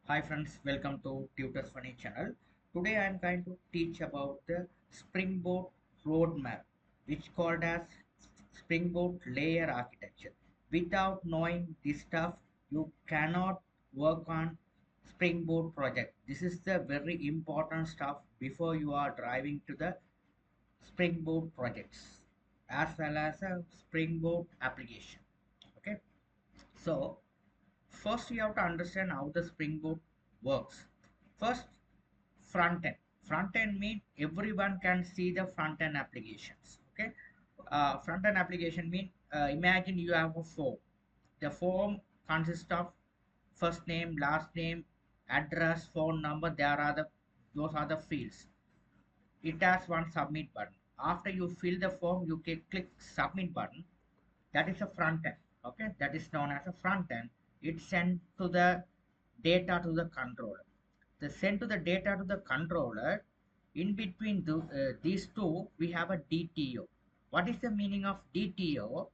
Hi friends, welcome to Tutors Funny channel. Today I am going to teach about the Springboard roadmap, which called as Springboard layer architecture. Without knowing this stuff, you cannot work on Springboard project. This is the very important stuff before you are driving to the Springboard projects as well as a Springboard application. Okay, so first you have to understand how the Springboard works. First, front end. Front end means everyone can see the front end applications. Okay, front end application means imagine you have a form. The form consists of first name, last name, address, phone number. There are those are the fields. It has one submit button. After you fill the form, you can click submit button. That is a front end. Okay, that is known as a front end. It sent to the data to the controller. The send to the data to the controller. In between these two, we have a DTO. What is the meaning of DTO?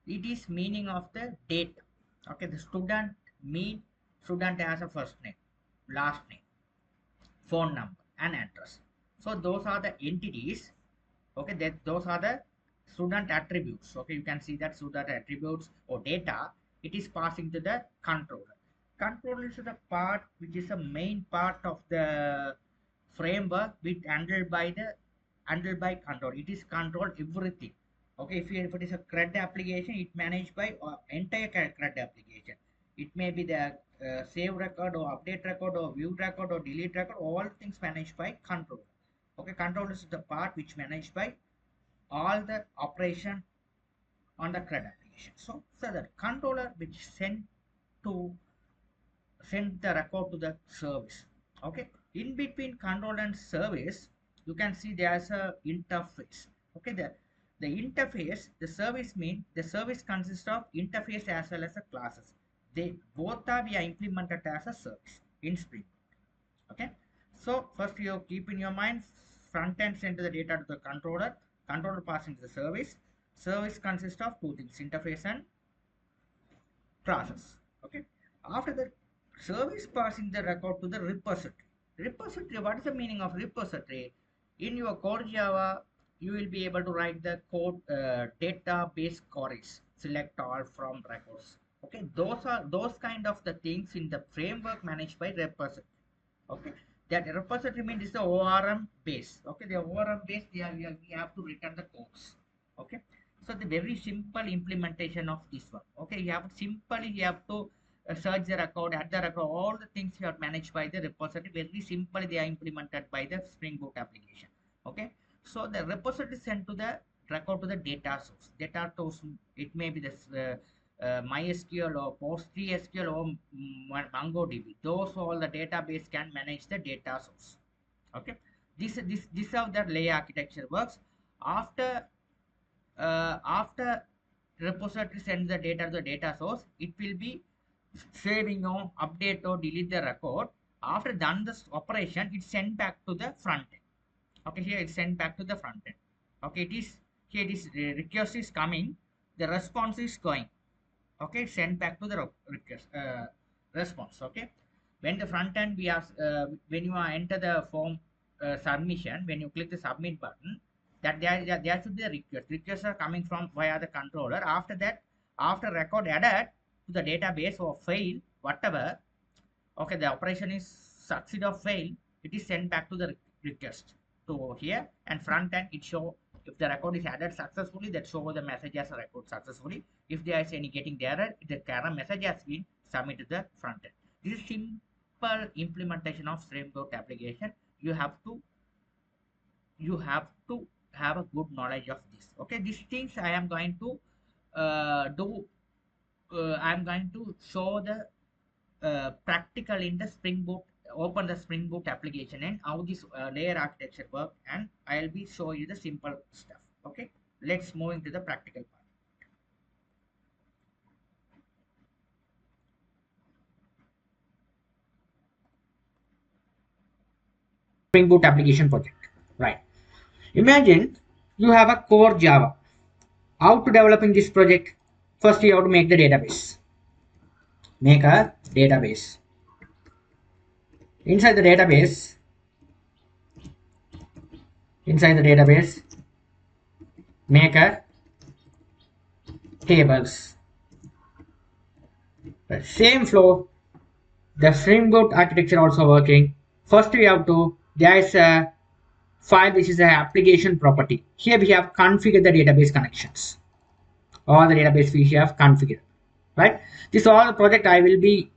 It is meaning of the date. Okay, the student has a first name, last name, phone number, and address. So those are the entities. Okay, that those are the student attributes. Okay, you can see that student attributes or data. It is passing to the controller. Controller is the part which is the main part of the framework which handled by control. It is control everything. Okay, if it is a CRUD application, it managed by entire CRUD application. It may be the save record or update record or view record or delete record. All things managed by control. Okay, control is the part which managed by all the operation on the CRUD application. So the controller which to send the record to the service. Okay, in between control and service, you can see there's a interface. Okay, the interface, the service mean the service consists of interface as well as a classes. They both are we are implemented as a service in Spring. Okay, so first you keep in your mind front end send the data to the controller, controller passing to the service consists of two things, interface and process. Okay, after the service passing the record to the repository. What is the meaning of repository? In your core Java, you will be able to write the code database queries, select all from records. Okay, those are those kind of the things in the framework managed by repository. Okay, that repository means is the ORM base. Okay, the ORM base we have to return the codes. Okay, so the very simple implementation of this one. Okay, you have to search the record, add the record, all the things you are managed by the repository. Very simply they are implemented by the Spring Boot application. Okay, so the repository sent to the record to the data source. Data source, it may be this MySQL or PostgreSQL or MongoDB. Those all the database can manage the data source. Okay, this how the layer architecture works. After repository sends the data to the data source, it will be saving or update or delete the record. After done this operation, it's sent back to the front end. Okay, here it's sent back to the front end. Okay, it is here it is request is coming, the response is going. Okay, send back to the request response. Okay, when the front end we are when you are enter the form submission, when you click the submit button, that there should be a requests are coming from via the controller. After that, after record added to the database or fail whatever, okay, the operation is succeed or fail, it is sent back to the request to here, and front end it show if the record is added successfully, that show the message as a record successfully. If there is any getting the error, the error message has been submitted to the front end. This is simple implementation of Springboard application. You have to have a good knowledge of this. Okay, these things I am going to do. I'm going to show the practical in the Spring Boot. Open the Spring Boot application and how this layer architecture work, and I'll be show you the simple stuff. Okay, let's move into the practical part. Spring Boot application project, right? Imagine you have a core Java. How to developing this project? First you have to make the database. Make a database. inside the database, inside the database, make a tables. The same flow, the Spring Boot architecture also working. First we have to, there is a file which is an application property. Here we have configured the database connections. All the database we have configured, right? This all the project I will do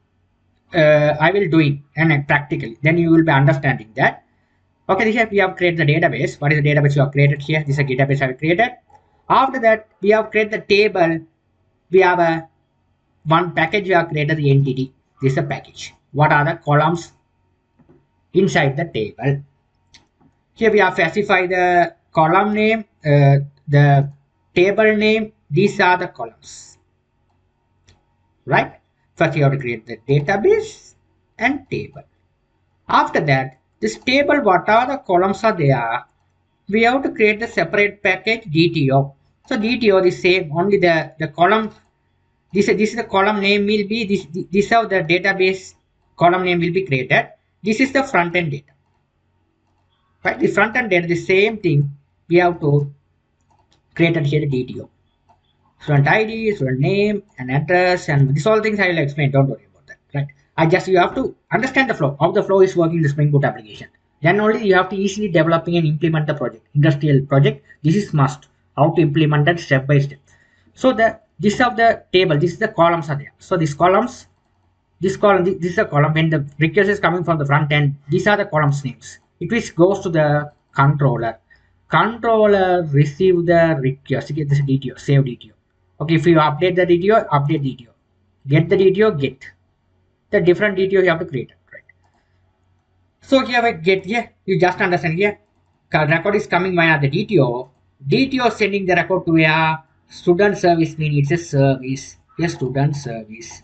it and practically. Then you will be understanding that. Okay, here we have created the database. What is the database you have created here? This is a database I have created. After that, we have created the table. We have a one package we have created the entity. This is a package. What are the columns inside the table? Here we have specified the column name, the table name. These are the columns, right? First you have to create the database and table. After that, this table, what are the columns are there? We have to create the separate package DTO. So DTO is same, only the column. This is the column name will be this how the database column name will be created. This is the front end data, right? The front end data, the same thing we have to create it here the DTO. Student ID, student name, and address, and these all things I will explain. Don't worry about that, right? You have to understand the flow, how the flow is working in the Spring Boot application. Then only you have to easily developing and implement the project, industrial project. This is must. How to implement that step by step. So this of the table, this is the columns are there. So these columns, this column, this is a column. When the request is coming from the front end, these are the columns names. It which goes to the controller. Controller receive the request. Get this DTO, save DTO. Okay, if you update the DTO, update DTO. Get the DTO, get. The different DTO you have to create, right? So here we get here, you just understand here. Record is coming via the DTO. DTO sending the record to a student service, means it's a service. A student service.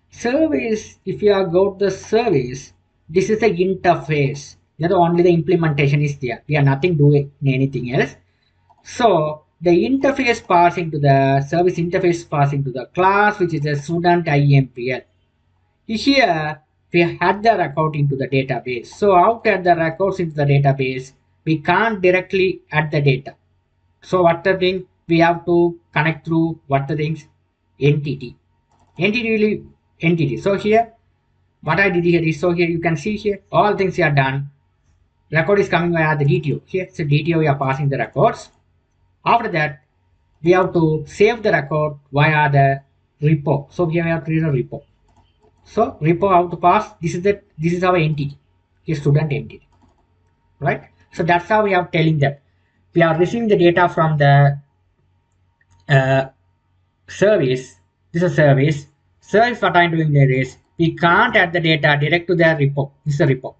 Service, if you are go to the service, this is the interface. That only the implementation is there. We are nothing doing anything else. So the interface passing to the service interface passing to the class, which is a student IMPL. Here we had the record into the database. So how to add the records into the database? We can't directly add the data. So what the thing we have to connect through what the things entity. Entity. So here what I did here is, so here you can see here all things are done. Record is coming via the DTO. Here so DTO we are passing the records. After that, we have to save the record via the repo. So here we have to create a repo. So repo how to pass. This is our entity, a student entity, right? So that's how we are telling that we are receiving the data from the service. This is a service. Service what I'm doing there is we can't add the data direct to the repo. This is a repo.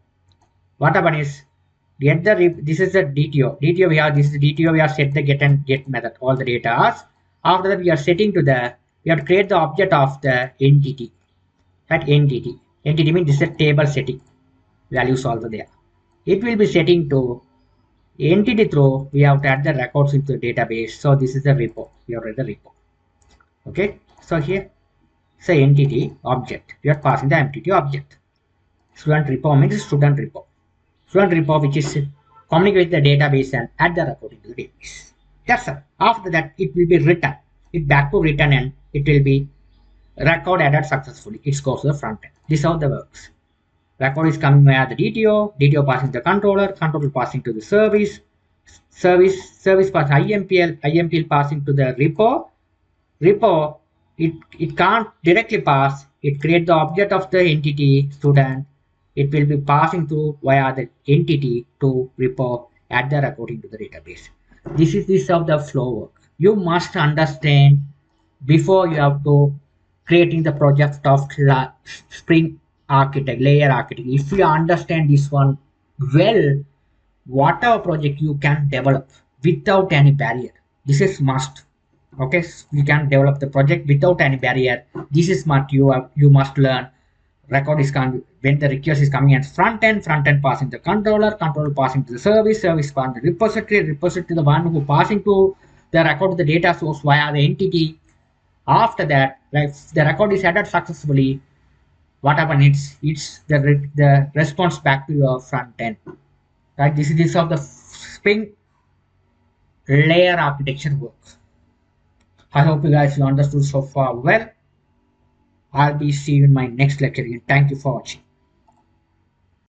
What happens is get the this is the DTO. DTO we have this is the DTO we have set the get and get method all the data. After that we are setting to the we have to create the object of the entity. That entity means this is a table setting values also there. It will be setting to entity through we have to add the records into the database. So this is the repo. We have read the repo. Okay. So here say entity object. We are passing the entity object. Student repo means student repo. Student repo which is communicate with the database and add the record into the database. That's all. After that it will be written. It back to written and it will be record added successfully. It goes to the front end. This is how the works. Record is coming via the DTO passing the controller passing to the service pass IMPL passing to the repo. It can't directly pass. It create the object of the entity student. It will be passing through via the entity to repo add the record into the database. This is how the flow work. You must understand before you have to creating the project of Spring architect, layer architect. If you understand this one well, whatever project you can develop without any barrier. This is must. Okay, you can develop the project without any barrier. This is what you must learn. Record is coming when the request is coming at front end passing the controller passing to the service passing the repository the one who passing to the record the data source via the entity. After that, like the record is added successfully, what happens? It's the response back to your front end. Right? This is how the Spring layer architecture works. I hope you guys you understood so far well. I'll be seeing you in my next lecture again. Thank you for watching.